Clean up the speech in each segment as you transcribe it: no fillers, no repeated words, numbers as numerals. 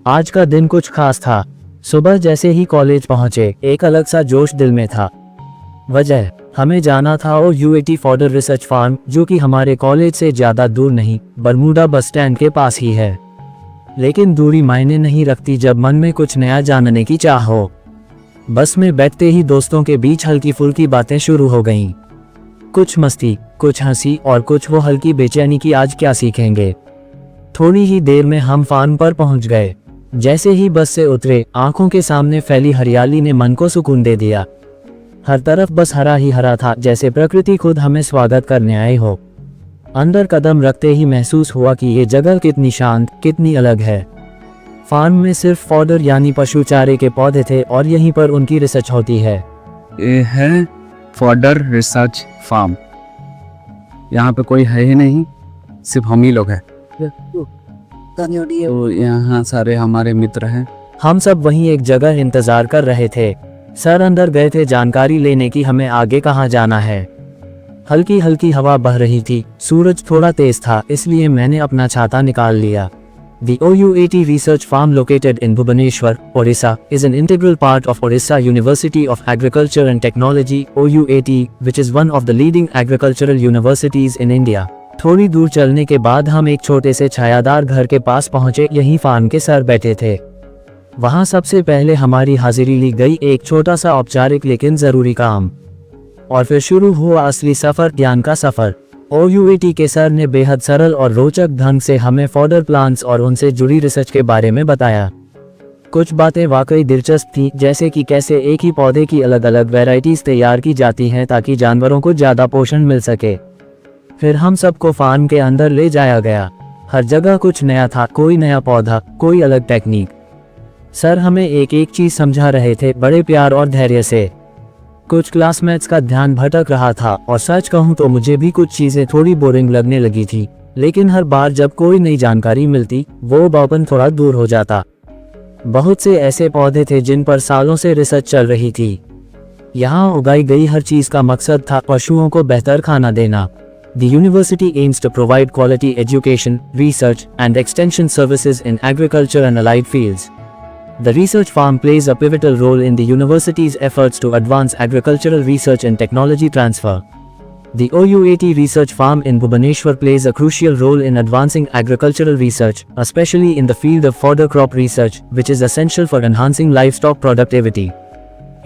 आज का दिन कुछ खास था। सुबह जैसे ही कॉलेज पहुंचे, एक अलग सा जोश दिल में था। वजह, हमें जाना था OUAT फॉडर रिसर्च फार्म, जो कि हमारे कॉलेज से ज़्यादा दूर नहीं, बरमूडा बस स्टैंड के पास ही है। लेकिन दूरी मायने नहीं रखती जब मन में कुछ नया जानने की चाह हो। बस में बैठते ही दोस्तों के बीच हल्की फुल्की बातें शुरू हो गईं। कुछ मस्ती, कुछ हंसी और कुछ वो हल्की बेचैनी की आज क्या सीखेंगे। थोड़ी ही देर में हम फार्म पर पहुंच गए। जैसे ही बस से उतरे, आंखों के सामने फैली हरियाली ने मन को सुकून दे दिया। हर तरफ बस हरा ही हरा था, जैसे प्रकृति खुद हमें स्वागत करने आए हो। अंदर कदम रखते ही महसूस हुआ कि ये जगह कितनी शांत, कितनी अलग है। फार्म में सिर्फ फॉडर यानी पशु चारे के पौधे थे और यहीं पर उनकी रिसर्च होती है। ये है फॉडर रिसर्च फार्म। यहाँ पे कोई है ही नहीं, सिर्फ हम ही लोग हैं। तो यहाँ सारे हमारे मित्र हैं। हम सब वहीं एक जगह इंतजार कर रहे थे। सर अंदर गए थे जानकारी लेने की हमें आगे कहाँ जाना है। हल्की हल्की हवा बह रही थी, सूरज थोड़ा तेज था, इसलिए मैंने अपना छाता निकाल लिया। The OUAT research farm located in Bhubaneswar, Orissa, is an integral part of Orissa University of Agriculture and Technology (OUAT), which is one of the leading agricultural universities in India. थोड़ी दूर चलने के बाद हम एक छोटे से छायादार घर के पास पहुंचे। यहीं फार्म के सर बैठे थे। वहां सबसे पहले हमारी हाजिरी ली गई, एक छोटा सा औपचारिक लेकिन जरूरी काम। और फिर शुरू हुआ असली सफर, ज्ञान का सफर। OUAT के सर ने बेहद सरल और रोचक ढंग से हमें फॉडर प्लांट्स और उनसे जुड़ी रिसर्च के बारे में बताया। कुछ बातें वाकई दिलचस्प थी, जैसे कि कैसे एक ही पौधे की अलग अलग वैरायटीज तैयार की जाती हैं ताकि जानवरों को ज़्यादा पोषण मिल सके। फिर हम सबको फार्म के अंदर ले जाया गया। हर जगह कुछ नया था, कोई नया पौधा, कोई अलग टेक्निक। सर हमें एक एक चीज़ समझा रहे थे, बड़े प्यार और धैर्य से। कुछ क्लासमेट्स का ध्यान भटक रहा था और सच कहूँ तो मुझे भी कुछ चीज़ें थोड़ी बोरिंग लगने लगी थी, लेकिन हर बार जब कोई नई जानकारी मिलती, वो बापन थोड़ा दूर हो जाता। बहुत से ऐसे पौधे थे जिन पर सालों से रिसर्च चल रही थी। यहाँ उगाई गई हर चीज़ का मकसद था पशुओं को बेहतर खाना देना। The university aims to provide quality education, research, and extension services in agriculture and allied fields. The research farm plays a pivotal role in the university's efforts to advance agricultural research and technology transfer. The OUAT research farm in Bhubaneswar plays a crucial role in advancing agricultural research, especially in the field of fodder crop research, which is essential for enhancing livestock productivity.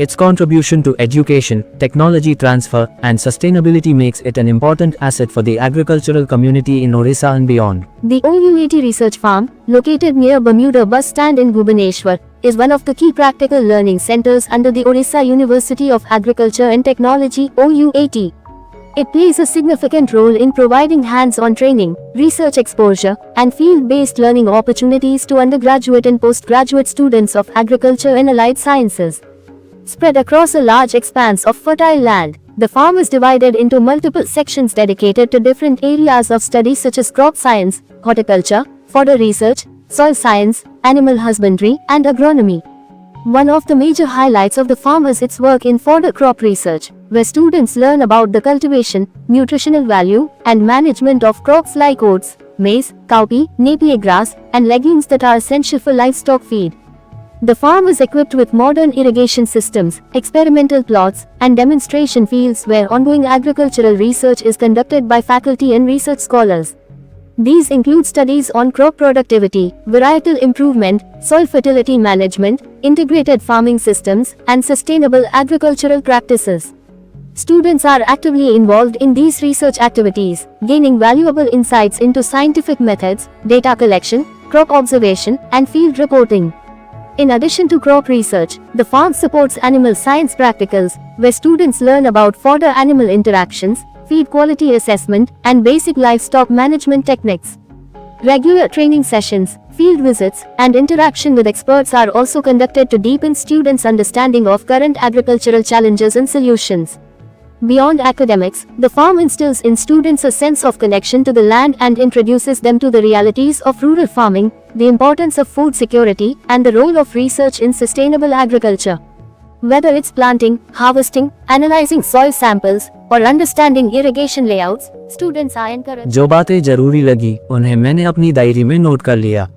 Its contribution to education, technology transfer, and sustainability makes it an important asset for the agricultural community in Orissa and beyond. The OUAT research farm, located near Bermuda bus stand in Bhubaneswar, is one of the key practical learning centers under the Orissa University of Agriculture and Technology (OUAT). It plays a significant role in providing hands-on training, research exposure, and field-based learning opportunities to undergraduate and postgraduate students of agriculture and allied sciences. Spread across a large expanse of fertile land, the farm is divided into multiple sections dedicated to different areas of study such as crop science, horticulture, fodder research, soil science, animal husbandry, and agronomy. One of the major highlights of the farm is its work in fodder crop research, where students learn about the cultivation, nutritional value, and management of crops like oats, maize, cowpea, napier grass, and legumes that are essential for livestock feed. The farm is equipped with modern irrigation systems, experimental plots, and demonstration fields where ongoing agricultural research is conducted by faculty and research scholars. These include studies on crop productivity, varietal improvement, soil fertility management, integrated farming systems, and sustainable agricultural practices. Students are actively involved in these research activities, gaining valuable insights into scientific methods, data collection, crop observation, and field reporting. In addition to crop research, the farm supports animal science practicals, where students learn about fodder animal interactions, feed quality assessment, and basic livestock management techniques. Regular training sessions, field visits, and interaction with experts are also conducted to deepen students' understanding of current agricultural challenges and solutions. Beyond academics, the farm instills in students a sense of connection to the land and introduces them to the realities of rural farming, the importance of food security, and the role of research in sustainable agriculture. Whether it's planting, harvesting, analyzing soil samples, or understanding irrigation layouts, students are encouraged. जो बातें जरूरी लगी उन्हें मैंने अपनी diary में note कर लिया।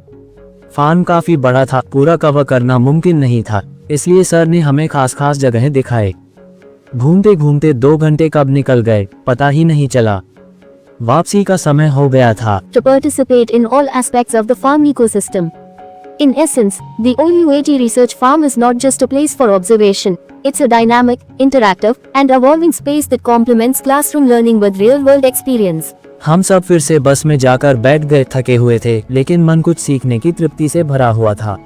फार्म काफी बड़ा था, पूरा कवर करना मुमकिन नहीं था, इसलिए सर ने हमें खास खास जगहें दिखाए। घूमते घूमते 2 घंटे कब निकल गए पता ही नहीं चला। वापसी का समय हो गया था। To participate in all aspects of the farm ecosystem. In essence, the OUAT research farm is not just a place for observation. It's a dynamic, interactive, and evolving space that complements classroom learning with real-world experience. हम सब फिर से बस में जाकर बैठ गए, थके हुए थे, लेकिन मन कुछ सीखने की तृप्ति से भरा हुआ था।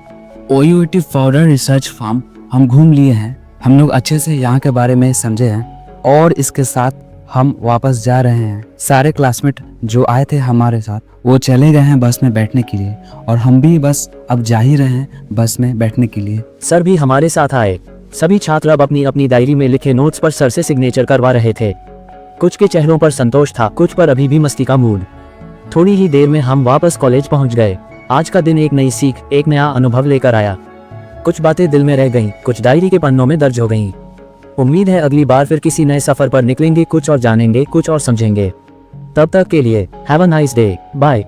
OUAT फॉडर रिसर्च फार्म हम घूम लिए हैं, हम लोग अच्छे से यहाँ के बारे में समझे हैं और इसके साथ हम वापस जा रहे हैं। सारे क्लासमेट जो आए थे हमारे साथ वो चले गए हैं बस में बैठने के लिए और हम भी बस अब जा ही रहे हैं बस में बैठने के लिए। सर भी हमारे साथ आए। सभी छात्र अब अपनी अपनी डायरी में लिखे नोट्स पर सर से सिग्नेचर करवा रहे थे। कुछ के चेहरों पर संतोष था, कुछ पर अभी भी मस्ती का मूड। थोड़ी ही देर में हम वापस कॉलेज पहुंच गए। आज का दिन एक नई सीख, एक नया अनुभव लेकर आया। कुछ बातें दिल में रह गईं, कुछ डायरी के पन्नों में दर्ज हो गईं। उम्मीद है अगली बार फिर किसी नए सफर पर निकलेंगे, कुछ और जानेंगे, कुछ और समझेंगे। तब तक के लिए have a nice day, bye.